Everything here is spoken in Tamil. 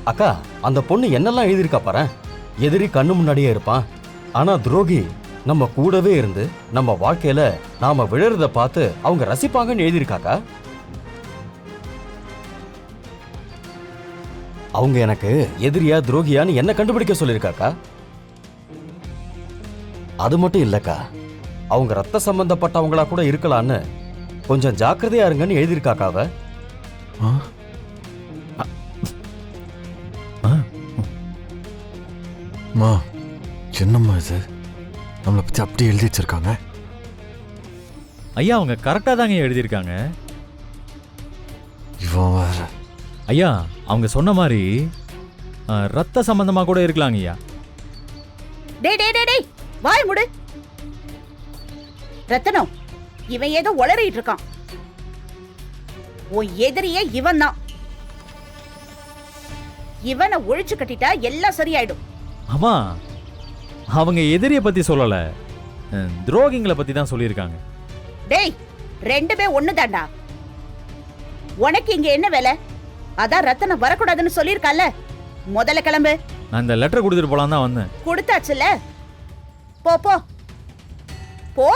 அக்கா, அந்த பொண்ணு என்னெல்லாம் எழுதியிருக்கா பாரு. எதிரி கண்ணு முன்னாடியே இருப்பான், ஆனா துரோகி நம்ம கூடவே இருந்து நம்ம வாழ்க்கையில நாம விழறத பார்த்து அவங்க ரசிப்பாங்கன்னு எழுதியிருக்காக்கா. அவங்க எனக்கு எதிரியா துரோகியான்னு என்ன கண்டுபிடிக்க சொல்லியிருக்காக்கா. அது மட்டும் இல்லக்கா, அவங்க ரத்த சம்பந்தப்பட்டவங்களா கூட இருக்கலான்னு கொஞ்சம் ஜாக்கிரதையா இருங்கன்னு எழுதியிருக்காக்காவ. என்னம்மா இது, நம்மளை பத்தி அப்படி எழுதி வச்சிருக்காங்க. ஐயா அவங்க கரெக்டா தாங்க எழுதியிருக்காங்க. இவன் வேற. ஐயா அவங்க சொன்ன மாதிரி ரத்த சம்பந்தமா கூட இருக்கலாங்க ஐயா. டேய் டேய் டேய் டேய், வாய் மூடு. ரத்தனம், இவன் ஏதோ உளறிட்டு இருக்கான். உன் எதிரியே இவன் தான். இவனை ஒழிச்சு கட்டிட்டா எல்லாம் சரியாயிடும். ஆமா, அவங்க எதிரிய பத்தி சொல்லல, துரோகிங்களை பத்தி தான் சொல்லியிருக்காங்க. டேய், ரெண்டுமே ஒண்ணுதான்டா. உனக்கு இங்க என்ன வேலை? அதான் ரத்தனம் வரக்கூடாதுன்னு சொல்லியிருக்கால, முதல்ல கிளம்பு. அந்த லெட்டர் கொடுத்துட்டு போலாம் தான் வந்தேன். கொடுத்தாச்சுல, போ போ போ.